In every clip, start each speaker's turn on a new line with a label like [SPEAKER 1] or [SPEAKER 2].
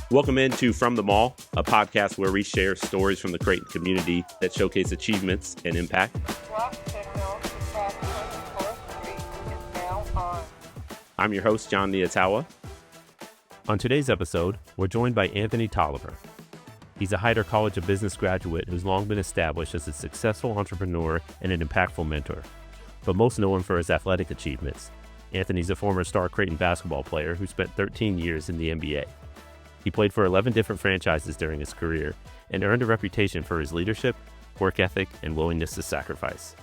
[SPEAKER 1] Welcome into From the Mall, a podcast where we share stories from the Creighton community that showcase achievements and impact. I'm your host, John Niatawa. On today's episode, we're joined by Anthony Tolliver. He's a Hyder College of Business graduate who's long been established as a successful entrepreneur and an impactful mentor, but most known for his athletic achievements. Anthony's a former star Creighton basketball player who spent 13 years in the NBA. He played for 11 different franchises during his career and earned a reputation for his leadership, work ethic, and willingness to sacrifice.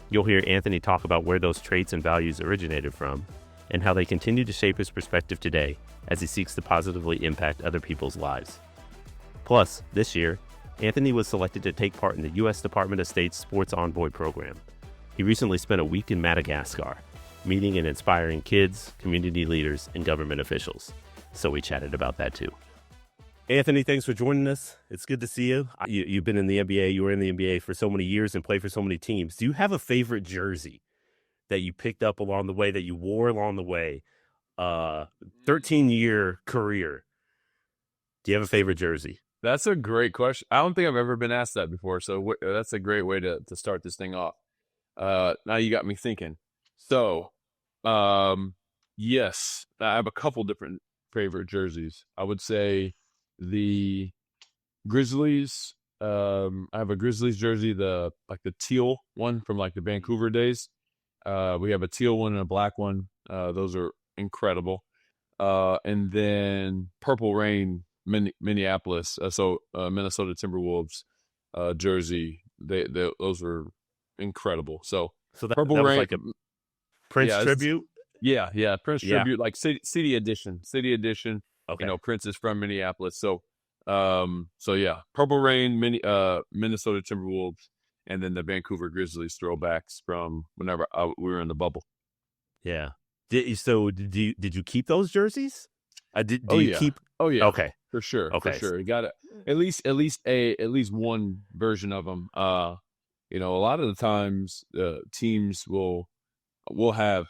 [SPEAKER 1] You'll hear Anthony talk about where those traits and values originated from and how they continue to shape his perspective today as he seeks to positively impact other people's lives. Plus, this year, Anthony was selected to take part in the U.S. Department of State's Sports Envoy program. He recently spent a week in Madagascar, meeting and inspiring kids, community leaders, and government officials. So we chatted about that too. Anthony, thanks for joining us. It's good to see you. You've been in the NBA. You were in the NBA for so many years and played for so many teams. Do you have a favorite jersey that you picked up along the way, that you wore along the way? 13-year career. Do you have a favorite jersey?
[SPEAKER 2] That's a great question. I don't think I've ever been asked that before, so that's a great way to start this thing off. Now you got me thinking. So, yes, I have a couple different favorite jerseys. I would say the Grizzlies. I have a Grizzlies jersey, the teal one from the Vancouver days. We have a teal one and a black one. Those are incredible. And then Purple Rain, Minneapolis. Minnesota Timberwolves jersey. Those were incredible. So
[SPEAKER 1] that
[SPEAKER 2] Purple
[SPEAKER 1] was
[SPEAKER 2] Rain,
[SPEAKER 1] like a Prince tribute.
[SPEAKER 2] Yeah, Prince tribute, like city edition.
[SPEAKER 1] Okay.
[SPEAKER 2] Prince is from Minneapolis. So yeah, Purple Rain, Minnesota Timberwolves, and then the Vancouver Grizzlies throwbacks from whenever we were in the bubble.
[SPEAKER 1] Yeah. Did you keep those jerseys? Keep?
[SPEAKER 2] Oh yeah.
[SPEAKER 1] Okay.
[SPEAKER 2] For sure.
[SPEAKER 1] Okay.
[SPEAKER 2] For sure. You got at least one version of them. A lot of the times teams will have,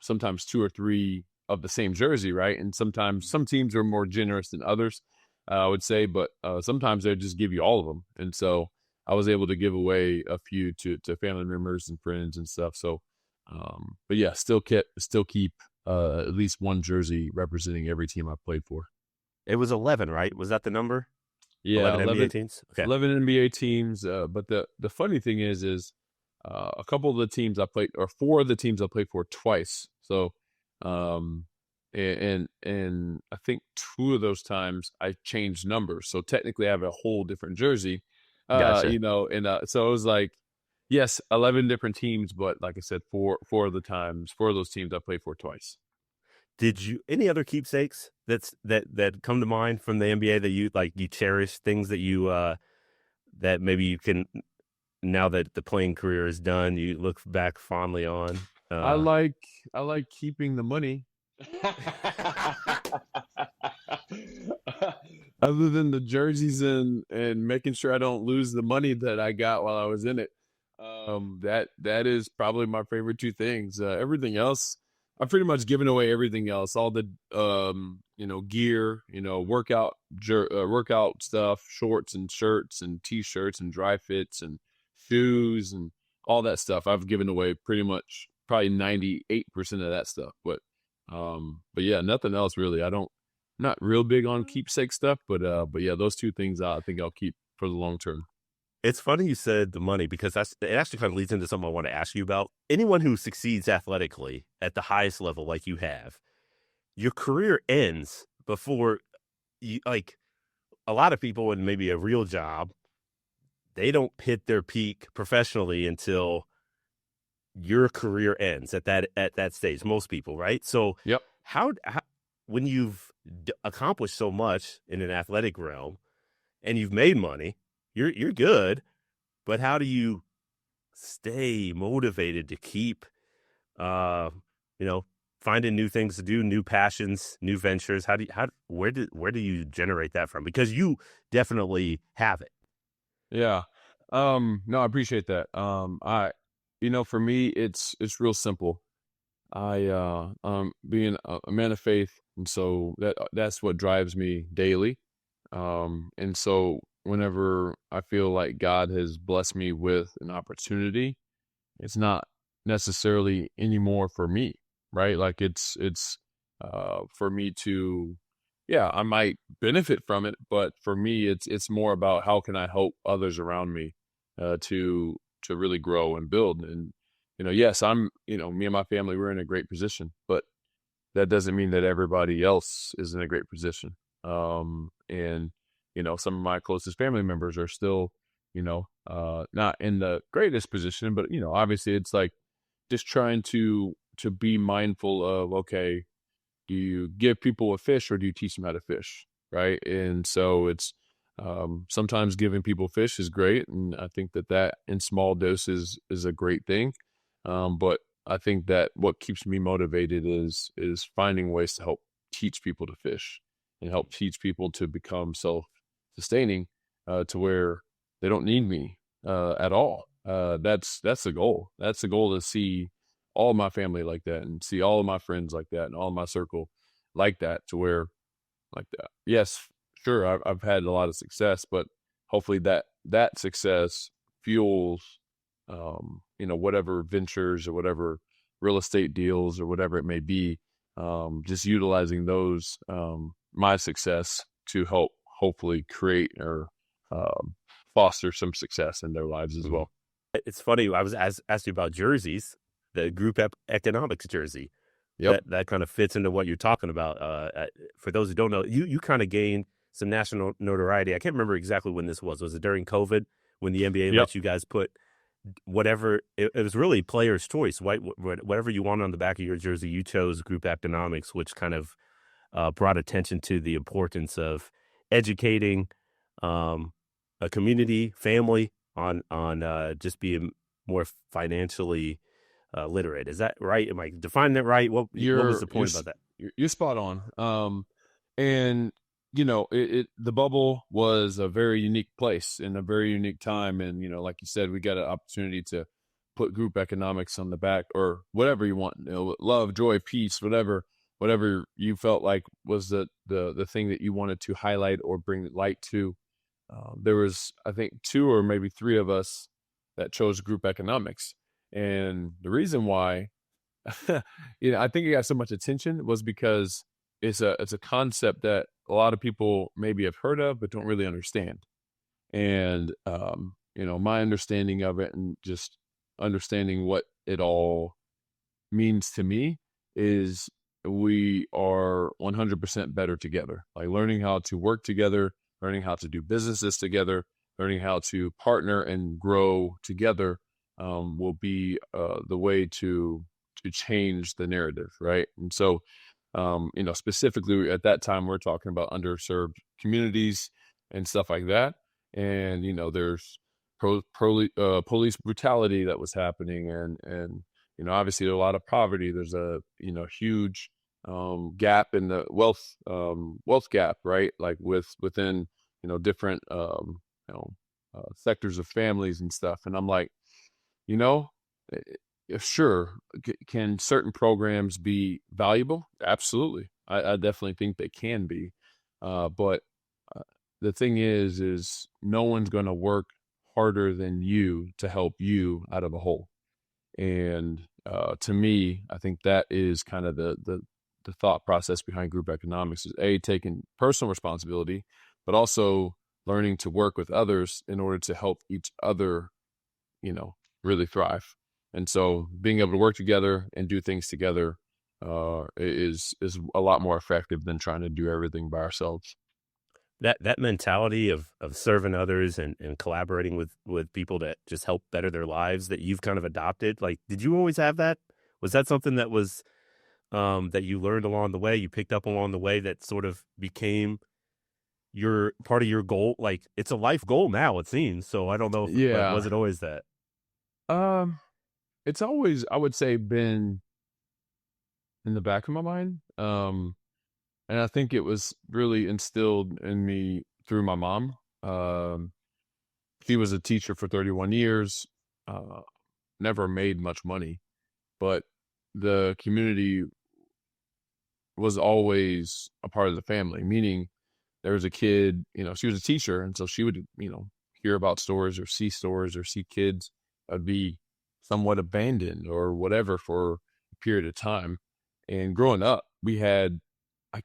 [SPEAKER 2] sometimes two or three of the same jersey, right? And sometimes some teams are more generous than others, I would say, but sometimes they just give you all of them. And so I was able to give away a few to family members and friends and stuff. So, but yeah, still keep at least one jersey representing every team I played for.
[SPEAKER 1] It was 11, right? Was that the number?
[SPEAKER 2] Yeah,
[SPEAKER 1] 11 NBA teams. Okay.
[SPEAKER 2] 11 NBA teams. But the funny thing is a couple of the teams I played, or four of the teams I played for twice. So, and I think two of those times I changed numbers. So technically I have a whole different jersey.
[SPEAKER 1] Gotcha.
[SPEAKER 2] So it was like, yes, 11 different teams, but like I said, four of those teams I played for twice.
[SPEAKER 1] Did you any other keepsakes that come to mind from the NBA that you cherish, things that you that maybe you can, now that the playing career is done, you look back fondly on?
[SPEAKER 2] I like keeping the money. Other than the jerseys and making sure I don't lose the money that I got while I was in it. That is probably my favorite two things. Everything else, I've pretty much given away everything else. All the gear, workout stuff, shorts and shirts and t-shirts and dry fits and shoes and all that stuff. I've given away pretty much probably 98% of that stuff. But yeah, nothing else really. Not real big on keepsake stuff, but yeah, those two things I think I'll keep for the long term.
[SPEAKER 1] It's funny you said the money, because it actually kind of leads into something I want to ask you about. Anyone who succeeds athletically at the highest level like you have, your career ends before you, like a lot of people in maybe a real job, they don't hit their peak professionally until your career ends at that stage. Most people, right? So
[SPEAKER 2] yep.
[SPEAKER 1] How when you've accomplished so much in an athletic realm and you've made money, you're good, but how do you stay motivated to keep, finding new things to do, new passions, new ventures? Where do you generate that from? Because you definitely have it.
[SPEAKER 2] Yeah. No, I appreciate that. For me, it's real simple. Being a man of faith, And so that's what drives me daily. And so whenever I feel like God has blessed me with an opportunity, it's not necessarily anymore for me, right? Like it's for me to, yeah, I might benefit from it, but for me, it's more about how can I help others around me, to really grow and build. And yes, me and my family, we're in a great position, but that doesn't mean that everybody else is in a great position. And some of my closest family members are still, not in the greatest position, but obviously it's like just trying to be mindful of, okay, do you give people a fish or do you teach them how to fish, right? And so it's sometimes giving people fish is great, and I think that in small doses is a great thing. But I think that what keeps me motivated is finding ways to help teach people to fish and help teach people to become self-sustaining, to where they don't need me at all. That's the goal. That's the goal, to see all my family like that and see all of my friends like that and all my circle like that, to where like that. Yes, sure, I've had a lot of success, but hopefully that success fuels, whatever ventures or whatever real estate deals or whatever it may be, just utilizing those, my success to help hopefully create or um, foster some success in their lives as
[SPEAKER 1] Mhm.
[SPEAKER 2] well.
[SPEAKER 1] It's funny. I was asked you about jerseys, the group economics jersey.
[SPEAKER 2] Yep.
[SPEAKER 1] That kind of fits into what you're talking about. For those who don't know, you kind of gained some national notoriety. I can't remember exactly when this was. Was it during COVID when the NBA
[SPEAKER 2] Yep.
[SPEAKER 1] let you guys put whatever? It was really player's choice, right? Whatever you want on the back of your jersey, you chose group economics, which kind of brought attention to the importance of educating um, a community, family on just being more financially literate. Is that right? Am I defining it right? What was
[SPEAKER 2] You're
[SPEAKER 1] the
[SPEAKER 2] you're
[SPEAKER 1] point about
[SPEAKER 2] s-
[SPEAKER 1] that?
[SPEAKER 2] you're spot on. And the bubble was a very unique place in a very unique time, and like you said, we got an opportunity to put group economics on the back, or whatever you want, love, joy, peace, whatever you felt like was the thing that you wanted to highlight or bring light to. There was, I think, two or maybe three of us that chose group economics, and the reason why I think it got so much attention was because it's a concept that a lot of people maybe have heard of but don't really understand. And my understanding of it and just understanding what it all means to me is we are 100% better together. Like learning how to work together, learning how to do businesses together, learning how to partner and grow together, will be the way to change the narrative, right? And so, specifically at that time, we're talking about underserved communities and stuff like that. And there's police brutality that was happening, and obviously there's a lot of poverty. There's a huge gap in the wealth gap, right? Like within different sectors of families and stuff. And I'm like, you know, sure, can certain programs be valuable? Absolutely, I definitely think they can be. But uh, the thing is no one's going to work harder than you to help you out of a hole. And to me, I think that is kind of the thought process behind group economics is taking personal responsibility, but also learning to work with others in order to help each other, really thrive. And so being able to work together and do things together is a lot more effective than trying to do everything by ourselves.
[SPEAKER 1] That mentality of serving others and collaborating with people that just help better their lives that you've kind of adopted. Like, did you always have that? Was that something that was that you learned along the way, you picked up along the way that sort of became your part of your goal? Like, it's a life goal now, it seems. So I don't know if, but
[SPEAKER 2] Yeah.
[SPEAKER 1] was it always that?
[SPEAKER 2] Um, it's always, I would say, been in the back of my mind. And I think it was really instilled in me through my mom. Um, she was a teacher for 31 years, uh, never made much money, but the community was always a part of the family, meaning there was a kid, she was a teacher. And so she would, hear about stores or see kids that would be somewhat abandoned or whatever for a period of time. And growing up, we had, I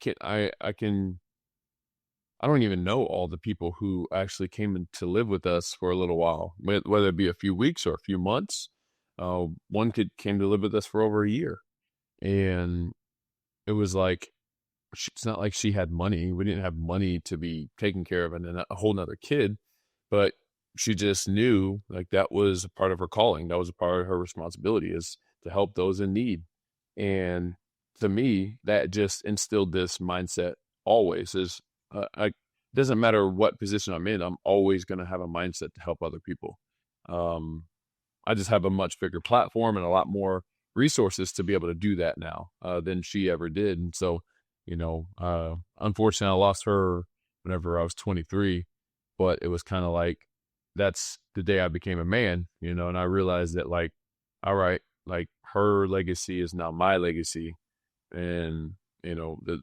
[SPEAKER 2] don't even know all the people who actually came in to live with us for a little while, whether it be a few weeks or a few months. One kid came to live with us for over a year. And it was like, it's not like she had money. We didn't have money to be taking care of a whole nother kid, but she just knew like that was a part of her calling. That was a part of her responsibility, is to help those in need. And to me, that just instilled this mindset always is, it doesn't matter what position I'm in, I'm always going to have a mindset to help other people. Um, I just have a much bigger platform and a lot more resources to be able to do that now than she ever did. And so, unfortunately, I lost her whenever I was 23, but it was kind of like that's the day I became a man, and I realized that, like, all right, like her legacy is now my legacy. And,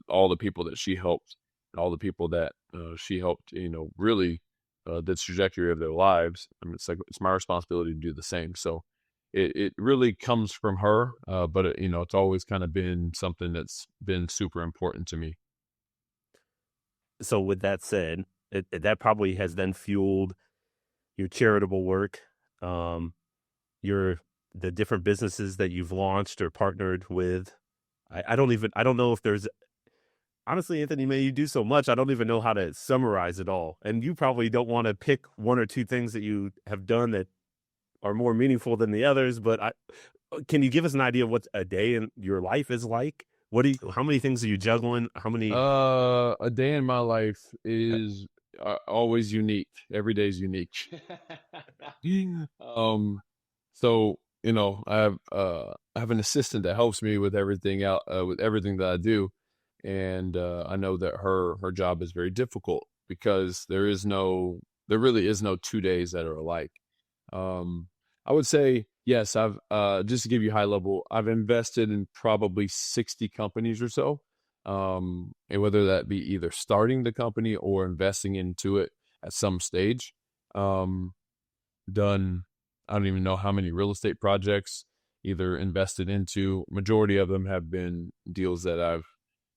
[SPEAKER 2] all the people that she helped, all the people that she helped, really the trajectory of their lives. I mean, it's my responsibility to do the same. So it really comes from her, but it's always kind of been something that's been super important to me.
[SPEAKER 1] So with that said, that probably has then fueled your charitable work, um, your the different businesses that you've launched or partnered with. I don't know if there's honestly, Anthony, man, you do so much. I don't even know how to summarize it all. And you probably don't want to pick one or two things that you have done that are more meaningful than the others. But can you give us an idea of what a day in your life is like? How many things are you juggling? How many?
[SPEAKER 2] A day in my life is always unique. Every day is unique. um, so I have an assistant that helps me with with everything that I do, and I know that her job is very difficult because there really is no 2 days that are alike. Um, I would say yes. I've just to give you high level, I've invested in probably 60 companies or so, and whether that be either starting the company or investing into it at some stage. Um, Done, I don't even know how many real estate projects either invested into. Majority of them have been deals that I've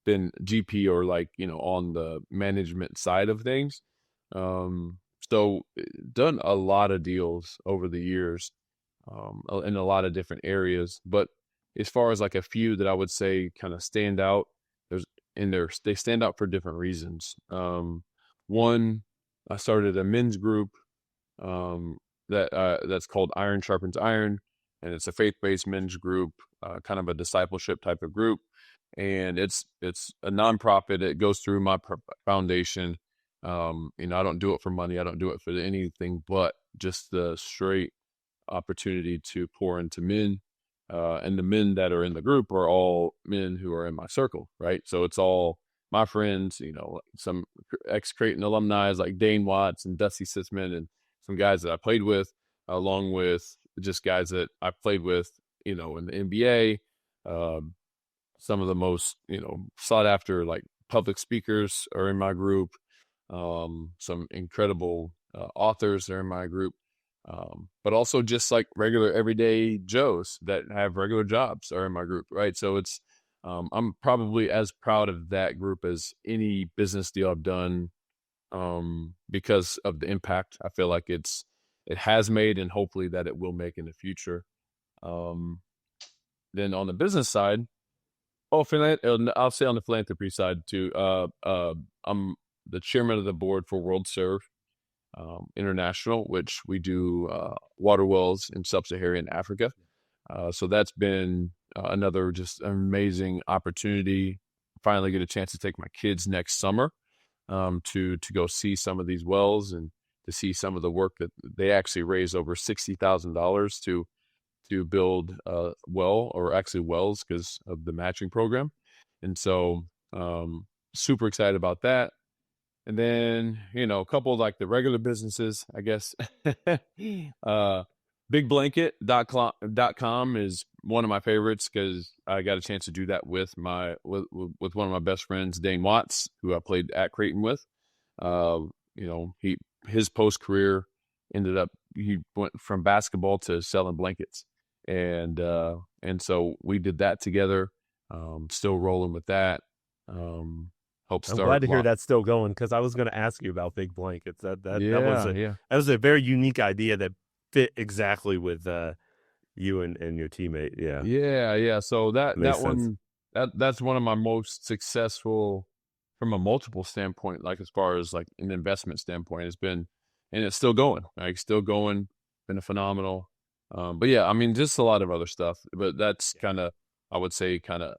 [SPEAKER 2] been GP or, like, on the management side of things. So done a lot of deals over the years, in a lot of different areas. But as far as like a few that I would say kind of stand out, there's they stand out for different reasons. One, I started a men's group, um, that's called Iron Sharpens Iron, and it's a faith-based men's group, kind of a discipleship type of group, and it's a nonprofit. It goes through my foundation. I don't do it for money. I don't do it for anything but just the straight opportunity to pour into men. And the men that are in the group are all men who are in my circle, right? So it's all my friends, some ex Creighton alumni like Dane Watts and Dusty Sitzman, and some guys that I played with, along with just guys that I played with, in the NBA. Um, some of the most, sought after like public speakers are in my group. Some incredible authors are in my group. But also just like regular everyday Joes that have regular jobs are in my group, right? So I'm probably as proud of that group as any business deal I've done, because of the impact I feel like it has made, and hopefully that it will make in the future. Um, then on the business side, I'll say on the philanthropy side too. I'm the chairman of the board for World Serve International, which we do water wells in sub-Saharan Africa. So that's been another just amazing opportunity. Finally, get a chance to take my kids next summer, to go see some of these wells and to see some of the work that they actually raised over $60,000 to build well, or actually wells, because of the matching program. And so, super excited about that. And then, a couple of like the regular businesses, I guess. uh, bigblanket.com is one of my favorites because I got a chance to do that with one of my best friends, Dane Watts, who I played at Creighton with. His post career he went from basketball to selling blankets, and so we did that together. Still rolling with that. Help
[SPEAKER 1] I'm glad
[SPEAKER 2] start.
[SPEAKER 1] to hear that's still going because I was going to ask you about big blankets.
[SPEAKER 2] Yeah, yeah.
[SPEAKER 1] That was a very unique idea that fit exactly with you and your teammate. Yeah,
[SPEAKER 2] Yeah, yeah. So
[SPEAKER 1] makes sense.
[SPEAKER 2] that's one of my most successful from a multiple standpoint, like as far as like an investment standpoint. And it's still going. Like still going, been a phenomenal. But yeah, I mean just a lot of other stuff. But that's kind of I would say kind of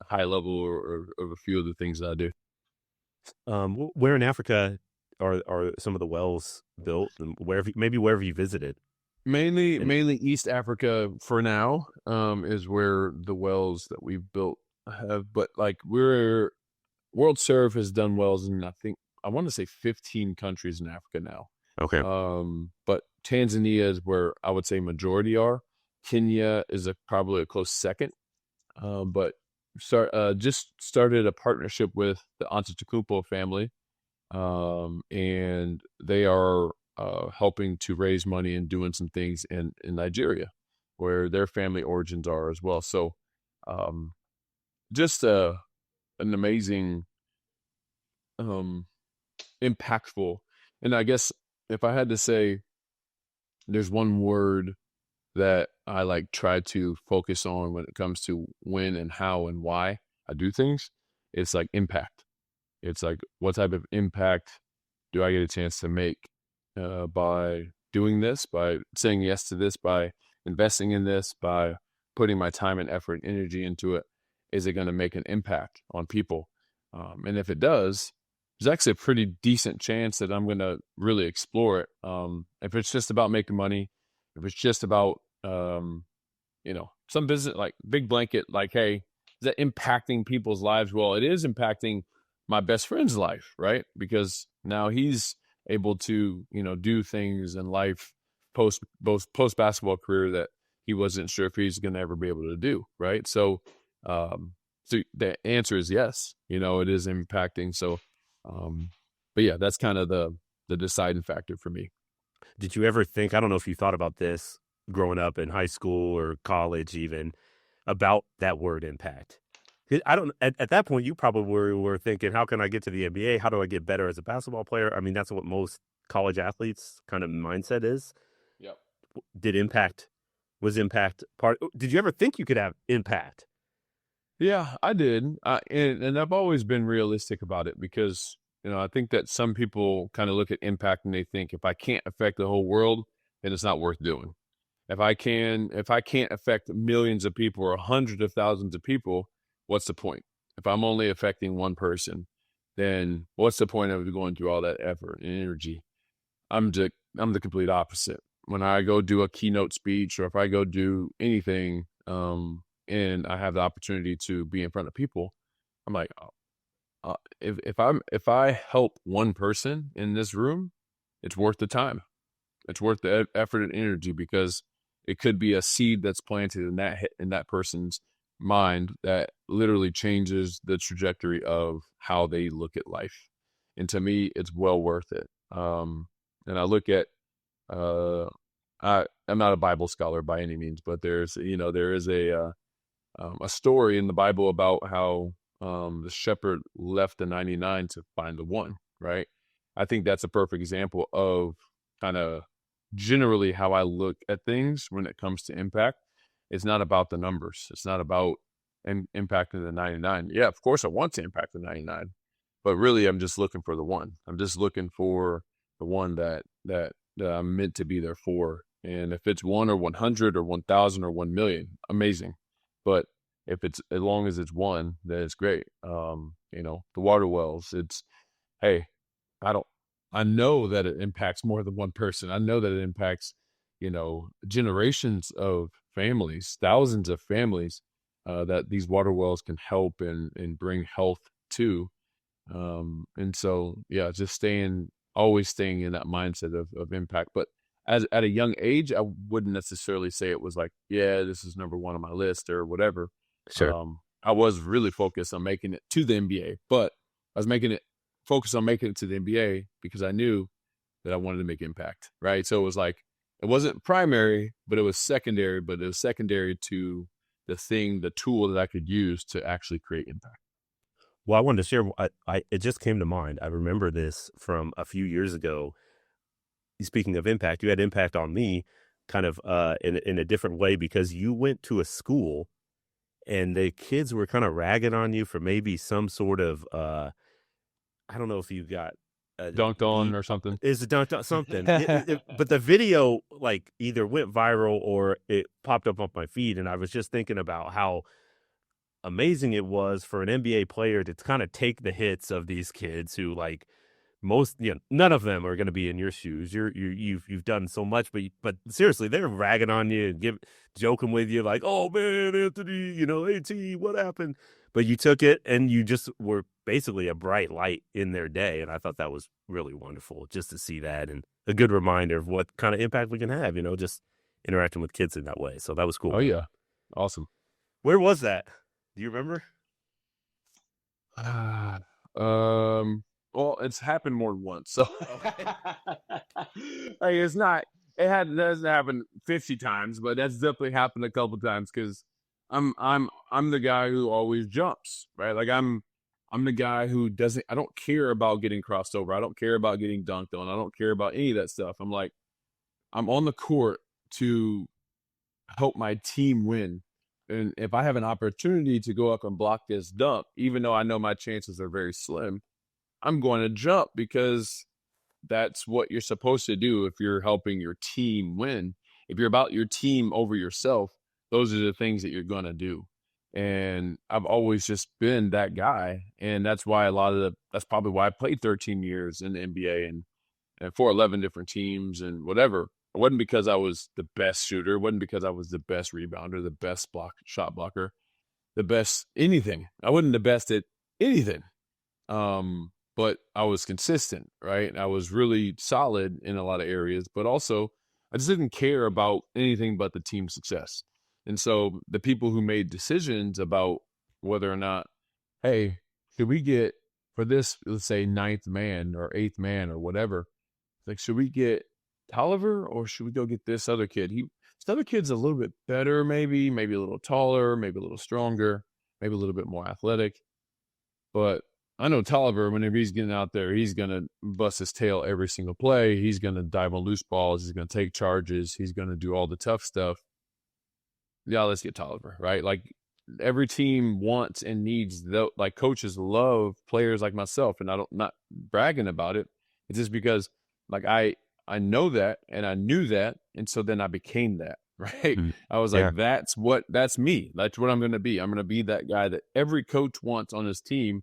[SPEAKER 2] high level or of a few of the things that I do.
[SPEAKER 1] Where in Africa are some of the wells built, and wherever you visited? And
[SPEAKER 2] Mainly East Africa for now, is where the wells that we've built have, but like World Serve has done wells in I want to say 15 countries in Africa now.
[SPEAKER 1] okay,
[SPEAKER 2] But Tanzania is where I would say majority are. Kenya is probably a close second. But just started a partnership with the Antetokounmpo family, and they are helping to raise money and doing some things in Nigeria, where their family origins are as well. So, um, just an amazing, um, impactful. And I guess if I had to say, there's one word that I like try to focus on when it comes to when and how and why I do things, it's like impact. It's like what type of impact do I get a chance to make by doing this, by saying yes to this, by investing in this, by putting my time and effort and energy into it? Is it going to make an impact on people? And if it does, there's actually a pretty decent chance that I'm going to really explore it. If it's just about making money, if it's just about, some business like big blanket, like, hey, is that impacting people's lives? Well, it is impacting my best friend's life, right? Because now he's able to, do things in life post basketball career that he wasn't sure if he's going to ever be able to do, right? So the answer is yes. It is impacting. So, um, but yeah, that's kind of the deciding factor for me.
[SPEAKER 1] did you ever think? I don't know if you thought about this growing up in high school or college, even about that word impact. 'Cause I don't. At that point, you probably were thinking, "How can I get to the NBA? How do I get better as a basketball player?" I mean, that's what most college athletes' kind of mindset is.
[SPEAKER 2] Yep.
[SPEAKER 1] Did impact was impact part? Did you ever think you could have impact?
[SPEAKER 2] Yeah, I did. And I've always been realistic about it because, I think that some people kind of look at impact and they think if I can't affect the whole world, then it's not worth doing. If I can't affect millions of people or hundreds of thousands of people, what's the point? If I'm only affecting one person, then what's the point of going through all that effort and energy? I'm the complete opposite. When I go do a keynote speech or if I go do anything, and I have the opportunity to be in front of people, I'm like, if I help one person in this room, it's worth the time. It's worth the effort and energy because it could be a seed that's planted in that person's mind that literally changes the trajectory of how they look at life. And to me, it's well worth it. And I look at I'm not a Bible scholar by any means, but there is a story in the Bible about how the shepherd left the 99 to find the one, right? I think that's a perfect example of kind of generally how I look at things when it comes to impact. It's not about the numbers. It's not about impacting the 99. Yeah, of course I want to impact the 99, but really I'm just looking for the one. I'm just looking for the one that I'm meant to be there for. And if it's one or 100 or 1,000 or 1 million, amazing. But if it's as long as it's one, then it's great. The water wells, it's hey, I don't I know that it impacts more than one person. I know that it impacts, generations of families, thousands of families, that these water wells can help and bring health to. And so yeah, just always staying in that mindset of impact. But at a young age, I wouldn't necessarily say it was like, yeah, this is number one on my list or whatever.
[SPEAKER 1] Sure.
[SPEAKER 2] I was really focused on making it to the NBA, but I was focused on making it to the NBA because I knew that I wanted to make impact, right? So it was like, it wasn't primary, but it was secondary, to the tool that I could use to actually create impact.
[SPEAKER 1] Well, I wanted to share. It just came to mind. I remember this from a few years ago. Speaking of impact, you had impact on me, kind of in a different way because you went to a school and the kids were kind of ragging on you for maybe some sort of I don't know if you got
[SPEAKER 2] Dunked on or something.
[SPEAKER 1] Is it dunked on something? But the video like either went viral or it popped up on my feed, and I was just thinking about how amazing it was for an NBA player to kind of take the hits of these kids who like none of them are going to be in your shoes. You've done so much, but seriously, they're ragging on you and joking with you like, oh man, Anthony, AT, what happened? But you took it and you just were basically a bright light in their day, and I thought that was really wonderful just to see that and a good reminder of what kind of impact we can have, just interacting with kids in that way. So that was cool.
[SPEAKER 2] Oh yeah, awesome.
[SPEAKER 1] Where was that? Do you remember?
[SPEAKER 2] Well, it's happened more than once, so like it doesn't happen 50 times, but that's definitely happened a couple times because I'm the guy who always jumps, right? Like I'm the guy who I don't care about getting crossed over. I don't care about getting dunked on. I don't care about any of that stuff. I'm like, I'm on the court to help my team win. And if I have an opportunity to go up and block this dunk, even though I know my chances are very slim, I'm going to jump because that's what you're supposed to do if you're helping your team win. If you're about your team over yourself, those are the things that you're going to do. And I've always just been that guy. And that's why that's probably why I played 13 years in the NBA and for 11 different teams and whatever. It wasn't because I was the best shooter. It wasn't because I was the best rebounder, the best shot blocker, the best anything. I wasn't the best at anything. But I was consistent, right? I was really solid in a lot of areas, but also I just didn't care about anything but the team's success. And so the people who made decisions about whether or not, hey, should we get for this, let's say ninth man or eighth man or whatever, like, should we get Tolliver or should we go get this other kid? This other kid's a little bit better, maybe a little taller, maybe a little stronger, maybe a little bit more athletic. But I know Tolliver, whenever he's getting out there, he's going to bust his tail every single play. He's going to dive on loose balls. He's going to take charges. He's going to do all the tough stuff. Yeah, let's get Tolliver, right? Like every team wants and needs, like coaches love players like myself, and I'm not bragging about it. It's just because like I know that and I knew that, and so then I became that, right? I was like, that's me. That's what I'm going to be. I'm going to be that guy that every coach wants on his team.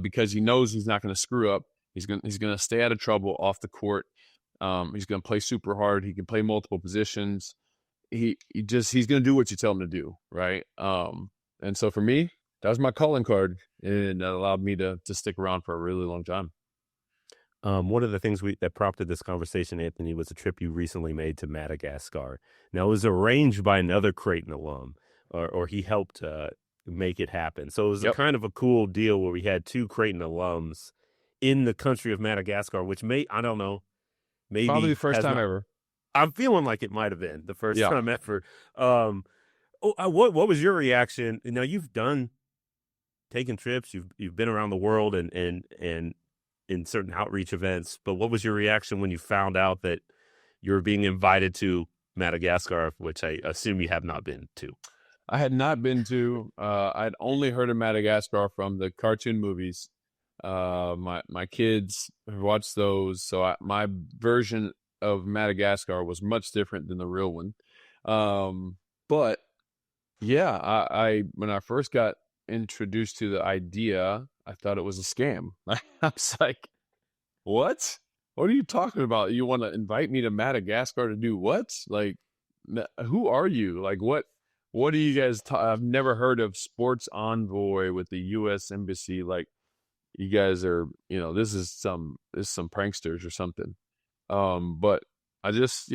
[SPEAKER 2] Because he knows he's not going to screw up. He's going to stay out of trouble off the court. He's going to play super hard. He can play multiple positions. He's going to do what you tell him to do, right? And so for me, that was my calling card, and that allowed me to stick around for a really long time.
[SPEAKER 1] One of the things that prompted this conversation, Anthony, was a trip you recently made to Madagascar. Now, it was arranged by another Creighton alum, or he helped make it happen. So it was a kind of a cool deal where we had two Creighton alums in the country of Madagascar, which I don't know, maybe
[SPEAKER 2] probably the first time ever.
[SPEAKER 1] I'm feeling like it might have been the first time ever. What was your reaction? Now you've taken trips, you've been around the world and in certain outreach events, but what was your reaction when you found out that you were being invited to Madagascar, which I assume you have not been to?
[SPEAKER 2] I had not been to. I'd only heard of Madagascar from the cartoon movies. My kids have watched those, so my version of Madagascar was much different than the real one. But yeah, I when I first got introduced to the idea, I thought it was a scam. I was like, "What? What are you talking about? You want to invite me to Madagascar to do what? Like, who are you? Like, what?" What do you guys I've never heard of Sports Envoy with the U.S. Embassy. Like, you guys are, this is some pranksters or something. But I just,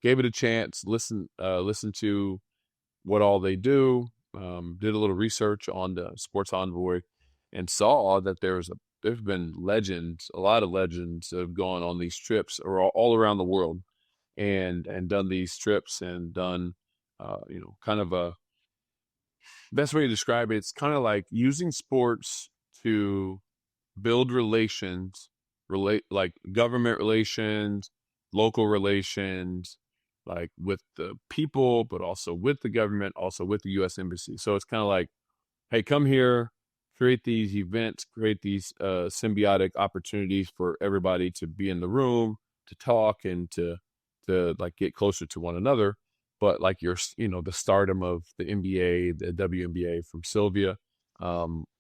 [SPEAKER 2] gave it a chance, listen to what all they do, did a little research on the Sports Envoy, and saw that there's been legends, a lot of legends that have gone on these trips or all around the world and done these trips and done, kind of a best way to describe it. It's kind of like using sports to build relations, relate like government relations, local relations, like with the people, but also with the government, also with the U.S. Embassy. So it's kind of like, hey, come here, create these events, create these symbiotic opportunities for everybody to be in the room, to talk, and to like get closer to one another. But like the stardom of the NBA, the WNBA from Sylvia,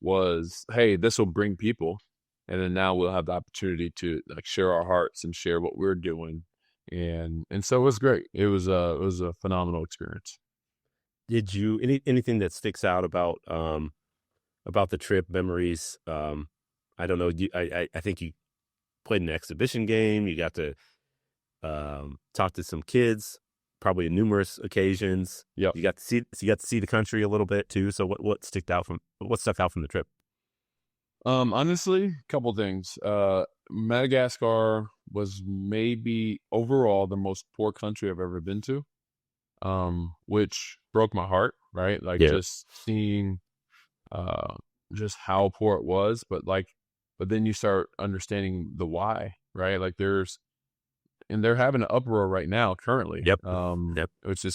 [SPEAKER 2] was, hey, this will bring people, and then now we'll have the opportunity to like share our hearts and share what we're doing, and so it was great. It was a phenomenal experience.
[SPEAKER 1] Did you anything that sticks out about the trip memories? I don't know. I think you played an exhibition game. You got to talk to some kids, probably on numerous occasions.
[SPEAKER 2] Yep.
[SPEAKER 1] You got to see the country a little bit too. So what stuck out from the trip?
[SPEAKER 2] Honestly, a couple things. Madagascar was maybe overall the most poor country I've ever been to, which broke my heart, right? Like
[SPEAKER 1] Yeah.
[SPEAKER 2] just seeing uh just how poor it was, but then you start understanding the why, right? Like they're having an uproar right now currently,
[SPEAKER 1] Yep. Yep.
[SPEAKER 2] which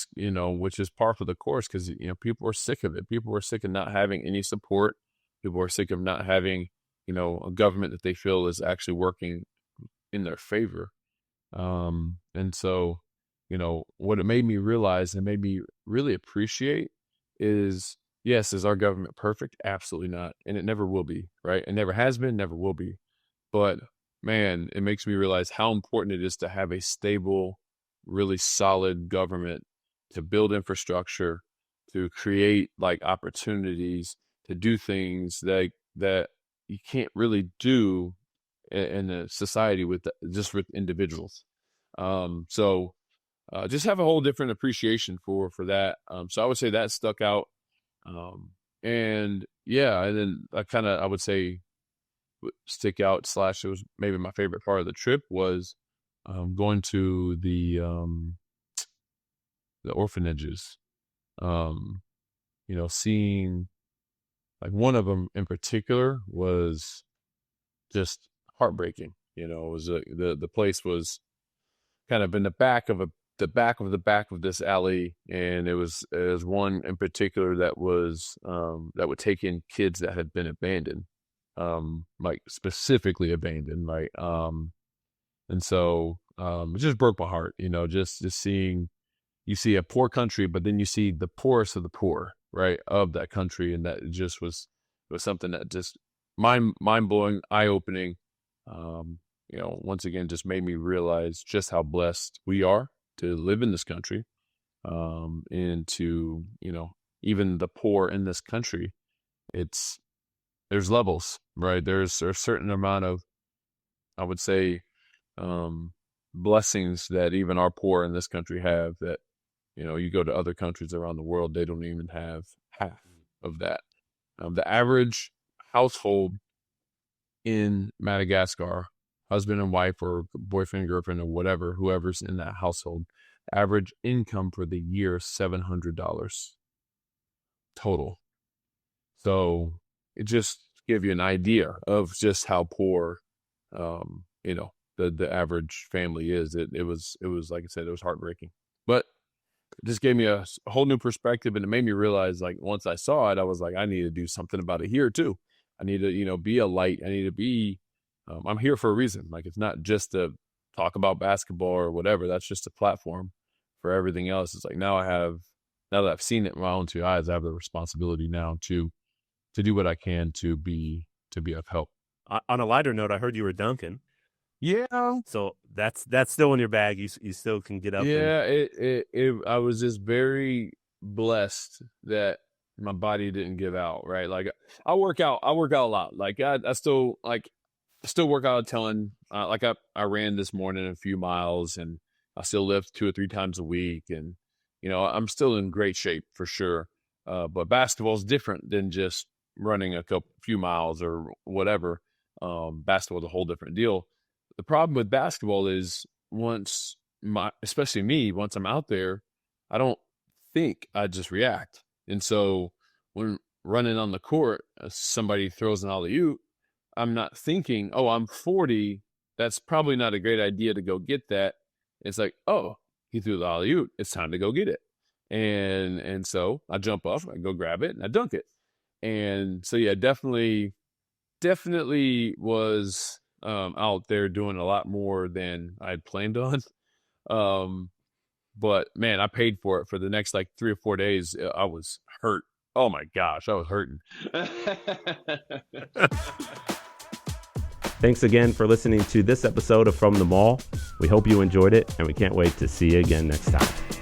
[SPEAKER 2] is par for the course, because people are sick of it. People are sick of not having any support. People are sick of not having a government that they feel is actually working in their favor. And so, what it made me realize and made me really appreciate is, yes, is our government perfect? Absolutely not. And it never will be, right? It never has been, never will be. But man, it makes me realize how important it is to have a stable, really solid government, to build infrastructure, to create like opportunities, to do things that you can't really do in a society just with individuals. So just have a whole different appreciation for that. So I would say that stuck out. And yeah, and then I would say stick out / it was maybe my favorite part of the trip was going to the orphanages. Seeing like one of them in particular was just heartbreaking. It was the place was kind of in the back of this alley, and it was one in particular that would take in kids that had been abandoned, like specifically abandoned, right? And so it just broke my heart, just seeing, you see a poor country, but then you see the poorest of the poor, right, of that country, and that just was something that just mind blowing, eye opening. Once again, just made me realize just how blessed we are to live in this country, and to even the poor in this country. There's levels, right? There's a certain amount of, I would say, blessings that even our poor in this country have that, you go to other countries around the world, they don't even have half of that. The average household in Madagascar, husband and wife or boyfriend, girlfriend, or whatever, whoever's in that household, average income for the year is $700 total. So it just give you an idea of just how poor, the average family is. It was like I said, it was heartbreaking, but it just gave me a whole new perspective, and it made me realize, like, once I saw it, I was like, I need to do something about it here too. I need to, be a light. I need to be, I'm here for a reason. Like, it's not just to talk about basketball or whatever. That's just a platform for everything else. It's like, now that I've seen it in my own two eyes, I have the responsibility now to do what I can to be of help.
[SPEAKER 1] On a lighter note, I heard you were dunking.
[SPEAKER 2] Yeah.
[SPEAKER 1] So that's still in your bag. You still can get up.
[SPEAKER 2] Yeah. I was just very blessed that my body didn't give out. Right. Like I work out a lot. Like I still work out a ton. I ran this morning a few miles, and I still lift 2 or 3 times a week, and I'm still in great shape for sure. But basketball is different than just running a few miles or whatever. Basketball is a whole different deal. The problem with basketball is especially me, once I'm out there, I don't think, I just react. And so when running on the court, somebody throws an alley-oop, I'm not thinking, oh, I'm 40. That's probably not a great idea to go get that. It's like, oh, he threw the alley-oop. It's time to go get it. And so I jump up, I go grab it, and I dunk it. And so, yeah, definitely was out there doing a lot more than I had planned on. But man, I paid for it for the next like 3 or 4 days. I was hurt. Oh my gosh, I was hurting.
[SPEAKER 1] Thanks again for listening to this episode of From the Mall. We hope you enjoyed it, and we can't wait to see you again next time.